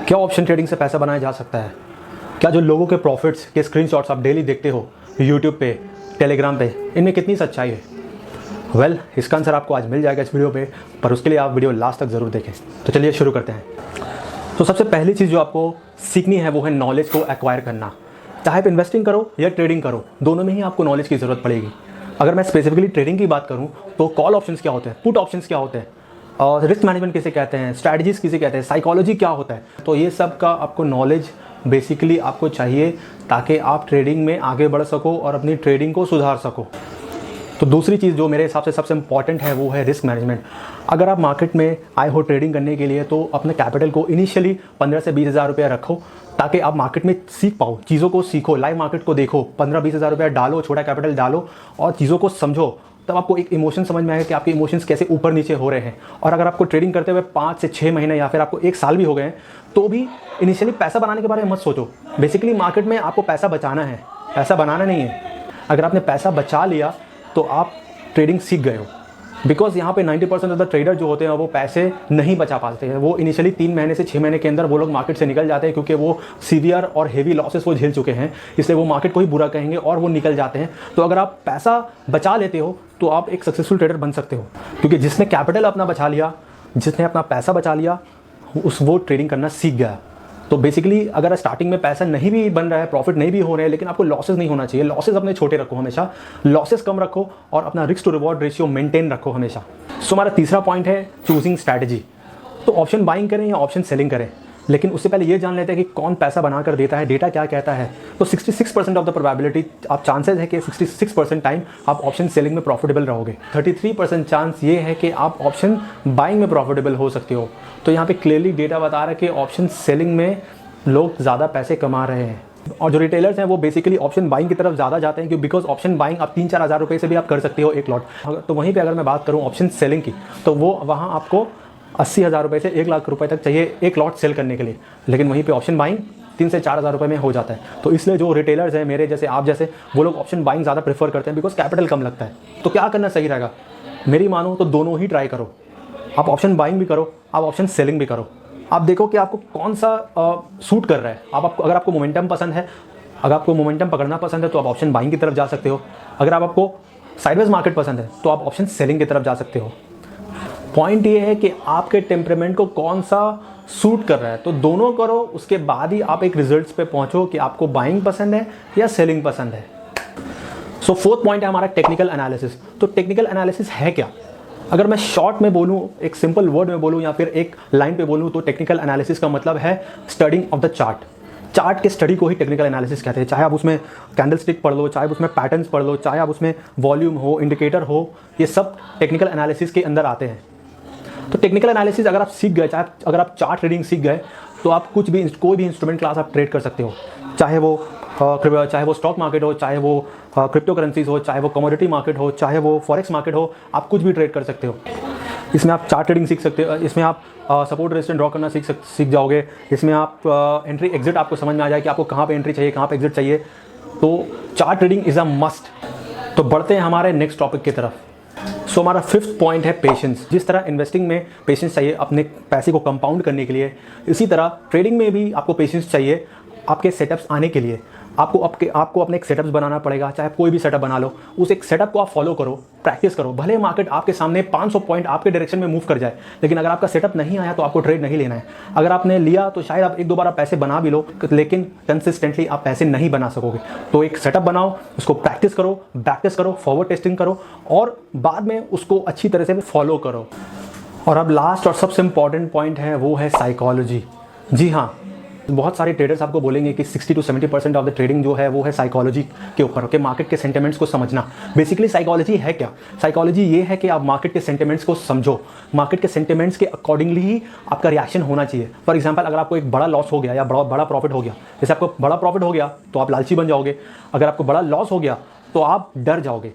क्या option trading से पैसा बनाया जा सकता है? क्या जो लोगों के प्रॉफिट्स के स्क्रीनशॉट्स आप डेली देखते हो यूट्यूब पे, टेलीग्राम पे, इनमें कितनी सच्चाई है? वेल, इसका आंसर आपको आज मिल जाएगा इस वीडियो पे, पर उसके लिए आप वीडियो लास्ट तक ज़रूर देखें। तो चलिए शुरू करते हैं। तो सबसे पहली चीज़ जो आपको सीखनी है वो है नॉलेज को एक्वायर करना। चाहे आप इन्वेस्टिंग करो या ट्रेडिंग करो, दोनों में ही आपको नॉलेज की ज़रूरत पड़ेगी। अगर मैं स्पेसिफिकली ट्रेडिंग की बात करूँ तो कॉल ऑप्शंस क्या होते हैं, पुट ऑप्शंस क्या होते हैं, और रिस्क मैनेजमेंट किसे कहते हैं, स्ट्रैटेजीज किसे कहते हैं, साइकोलॉजी क्या होता है, तो ये सब का आपको नॉलेज बेसिकली आपको चाहिए ताकि आप ट्रेडिंग में आगे बढ़ सको और अपनी ट्रेडिंग को सुधार सको। तो दूसरी चीज़ जो मेरे हिसाब से सबसे इंपॉर्टेंट है वो है रिस्क मैनेजमेंट। अगर आप मार्केट में आए हो ट्रेडिंग करने के लिए तो अपने कैपिटल को इनिशियली 15 से 20 हज़ार रुपया रखो ताकि आप मार्केट में सीख पाओ, चीज़ों को सीखो, लाइव मार्केट को देखो। 15-20 हज़ार रुपया डालो, छोटा कैपिटल डालो और चीज़ों को समझो। तब आपको एक इमोशन समझ में आएगा कि आपके इमोशंस कैसे ऊपर नीचे हो रहे हैं। और अगर आपको ट्रेडिंग करते हुए 5 से 6 महीने या फिर आपको 1 साल भी हो गए हैं तो भी इनिशियली पैसा बनाने के बारे में मत सोचो। बेसिकली मार्केट में आपको पैसा बचाना है, पैसा बनाना नहीं है। अगर आपने पैसा बचा लिया तो आप ट्रेडिंग सीख गए हो। बिकॉज यहाँ पे 90% ऑफ द ट्रेडर जो होते हैं वो पैसे नहीं बचा पाते हैं। वो इनिशियली 3 महीने से 6 महीने के अंदर वो लोग मार्केट से निकल जाते हैं क्योंकि वो सीवियर और हेवी लॉसेस वो झेल चुके हैं, इसलिए वो मार्केट को ही बुरा कहेंगे और वो निकल जाते हैं। तो अगर आप पैसा बचा लेते हो तो आप एक सक्सेसफुल ट्रेडर बन सकते हो, क्योंकि जिसने कैपिटल अपना बचा लिया, जिसने अपना पैसा बचा लिया, वो ट्रेडिंग करना सीख गया। तो बेसिकली अगर स्टार्टिंग में पैसा नहीं भी बन रहा है, प्रॉफिट नहीं भी हो रहे हैं, लेकिन आपको लॉसेस नहीं होना चाहिए। लॉसेस अपने छोटे रखो, हमेशा लॉसेस कम रखो और अपना risk to reward ratio maintain रखो हमेशा। सो हमारा तीसरा पॉइंट है चूजिंग स्ट्रैटेजी। तो ऑप्शन बाइंग करें या ऑप्शन सेलिंग करें, लेकिन उससे पहले ये जान लेते हैं कि कौन पैसा बनाकर देता है, डेटा क्या कहता है। तो 66% ऑफ द प्रोबेबिलिटी, आप चांसेस है कि 66% टाइम आप ऑप्शन सेलिंग में प्रॉफिटेबल रहोगे। 33% चांस ये है कि आप ऑप्शन बाइंग में प्रॉफिटेबल हो सकते हो। तो यहाँ पे क्लियरली डेटा बता रहा है कि ऑप्शन सेलिंग में लोग ज़्यादा पैसे कमा रहे हैं। और जो रिटेलर्स हैं वो बेसिकली ऑप्शन बाइंग की तरफ ज़्यादा जाते हैं, क्योंकि बिकॉज ऑप्शन बाइंग आप 3-4 हज़ार रुपये से भी आप कर सकते हो एक लॉट। तो वहीं पे अगर मैं बात करूँ ऑप्शन सेलिंग की, तो वो वहाँ आपको 80 हज़ार रुपये से 1 लाख रुपए तक चाहिए एक लॉट सेल करने के लिए, लेकिन वहीं पे ऑप्शन बाइंग 3 से 4 हज़ार रुपये में हो जाता है। तो इसलिए जो रिटेलर्स हैं मेरे जैसे, आप जैसे, वो लोग ऑप्शन बाइंग ज़्यादा प्रेफर करते हैं बिकॉज कैपिटल कम लगता है। तो क्या करना सही रहेगा? मेरी मानो तो दोनों ही ट्राई करो। आप ऑप्शन बाइंग भी करो, आप ऑप्शन सेलिंग भी करो। आप देखो कि आपको कौन सा सूट कर रहा है। अगर आपको मोमेंटम पसंद है, अगर आपको मोमेंटम पकड़ना पसंद है तो आप ऑप्शन बाइंग की तरफ जा सकते हो। अगर आपको साइडवेज मार्केट पसंद है तो आप ऑप्शन सेलिंग की तरफ जा सकते हो। पॉइंट ये है कि आपके टेम्परामेंट को कौन सा सूट कर रहा है, तो दोनों करो, उसके बाद ही आप एक रिजल्ट्स पे पहुंचो कि आपको बाइंग पसंद है या सेलिंग पसंद है। सो फोर्थ पॉइंट है हमारा टेक्निकल एनालिसिस। तो टेक्निकल एनालिसिस है क्या? अगर मैं शॉर्ट में बोलूँ, एक सिंपल वर्ड में बोलूँ या फिर एक लाइन पे बोलूँ, तो टेक्निकल एनालिसिस का मतलब है studying of the chart. Chart के स्टडी को ही टेक्निकल एनालिसिस कहते हैं। चाहे आप उसमें कैंडलस्टिक पढ़ लो, चाहे उसमें पैटर्न्स पढ़ लो, चाहे आप उसमें वॉल्यूम हो, इंडिकेटर हो, ये सब टेक्निकल एनालिसिस के अंदर आते हैं। तो टेक्निकल एनालिसिस अगर आप सीख गए, अगर आप चार्ट ट्रेडिंग सीख गए, तो आप कोई भी इंस्ट्रूमेंट क्लास आप ट्रेड कर सकते हो। चाहे वो स्टॉक मार्केट हो, चाहे वो क्रिप्टो करेंसीज हो, चाहे वो कमोडिटी मार्केट हो, चाहे वो फॉरेक्स मार्केट हो, आप कुछ भी ट्रेड कर सकते हो। इसमें आप चार्ट ट्रेडिंग सीख सकते हो, इसमें आप सपोर्ट रेजिस्टेंस ड्रॉ करना सीख जाओगे। इसमें आप एंट्री एग्जिट आपको समझ में आ जाए कि आपको कहाँ पे एंट्री चाहिए, कहाँ पे एग्जिट चाहिए। तो chart trading is a must. तो बढ़ते हैं हमारे नेक्स्ट टॉपिक की तरफ। सो हमारा फिफ्थ पॉइंट है पेशेंस। जिस तरह इन्वेस्टिंग में पेशेंस चाहिए अपने पैसे को कंपाउंड करने के लिए, इसी तरह ट्रेडिंग में भी आपको पेशेंस चाहिए आपके सेटअप्स आने के लिए। आपको अपने एक सेटअप्स बनाना पड़ेगा। चाहे आप कोई भी सेटअप बना लो, उस एक सेटअप को आप फॉलो करो, प्रैक्टिस करो। भले मार्केट आपके सामने 500 पॉइंट आपके डायरेक्शन में मूव कर जाए, लेकिन अगर आपका सेटअप नहीं आया तो आपको ट्रेड नहीं लेना है। अगर आपने लिया तो शायद आप एक दो बार पैसे बना भी लो, लेकिन कंसिस्टेंटली आप पैसे नहीं बना सकोगे। तो एक सेटअप बनाओ, उसको प्रैक्टिस करो, फॉरवर्ड टेस्टिंग करो और बाद में उसको अच्छी तरह से फॉलो करो। और अब लास्ट और सबसे इंपॉर्टेंट पॉइंट है वो है साइकोलॉजी। जी हाँ, बहुत सारे ट्रेडर्स आपको बोलेंगे कि 60 to 70% ऑफ द ट्रेडिंग जो है वो है साइकोलॉजी के ऊपर, कि मार्केट के सेंटिमेंट्स को समझना। बेसिकली साइकोलॉजी है क्या? साइकोलॉजी ये है कि आप मार्केट के सेंटिमेंट्स को समझो। मार्केट के सेंटिमेंट्स के अकॉर्डिंगली ही आपका रिएक्शन होना चाहिए। फॉर एग्जांपल, अगर आपको एक बड़ा लॉस हो गया या बड़ा प्रॉफिट हो गया, जैसे आपको बड़ा प्रॉफिट हो गया तो आप लालची बन जाओगे। अगर आपको बड़ा लॉस हो गया तो आप डर जाओगे।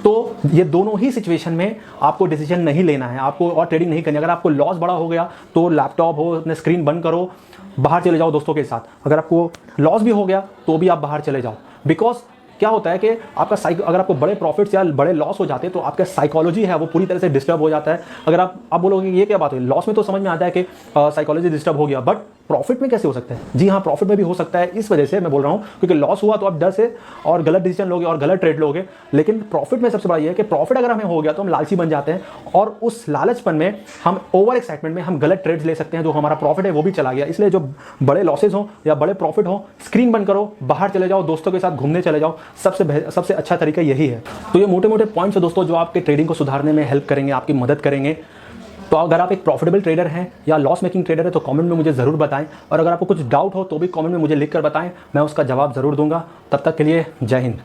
तो ये दोनों ही सिचुएशन में आपको डिसीजन नहीं लेना है, आपको और ट्रेडिंग नहीं करनी। अगर आपको लॉस बड़ा हो गया तो लैपटॉप हो, अपने स्क्रीन बंद करो, बाहर चले जाओ दोस्तों के साथ। अगर आपको लॉस भी हो गया तो भी आप बाहर चले जाओ, बिकॉज क्या होता है कि आपका अगर आपको बड़े प्रॉफिट्स या बड़े लॉस हो जाते हैं तो आपका साइकोलॉजी है वो पूरी तरह से डिस्टर्ब हो जाता है। अगर आप बोलोगे ये क्या बात हुई, लॉस में तो समझ में आता है कि साइकोलॉजी डिस्टर्ब हो गया, बट प्रॉफिट में कैसे हो सकता है? जी हाँ, प्रॉफिट में भी हो सकता है। इस वजह से मैं बोल रहा हूँ क्योंकि लॉस हुआ तो आप डर से और गलत डिसीजन लोगे और गलत ट्रेड लोगे, लेकिन प्रॉफिट में सबसे बड़ा ये है कि प्रॉफिट अगर हमें हो गया तो हम लालची बन जाते हैं और उस लालचपन में हम ओवर एक्साइटमेंट में हम गलत ट्रेड्स ले सकते हैं, जो हमारा प्रॉफिट है वो भी चला गया। इसलिए जो बड़े लॉसेज हो या बड़े प्रॉफिट हो, स्क्रीन बंद करो, बाहर चले जाओ, दोस्तों के साथ घूमने चले जाओ, सबसे अच्छा तरीका यही है। तो ये मोटे मोटे पॉइंट्स है दोस्तों जो आपके ट्रेडिंग को सुधारने में हेल्प करेंगे, आपकी मदद करेंगे। तो अगर आप एक प्रॉफिटेबल ट्रेडर हैं या लॉस मेकिंग ट्रेडर है तो कमेंट में मुझे ज़रूर बताएं, और अगर आपको कुछ डाउट हो तो भी कमेंट में मुझे लिख कर बताएं, मैं उसका जवाब ज़रूर दूंगा। तब तक के लिए जय हिंद।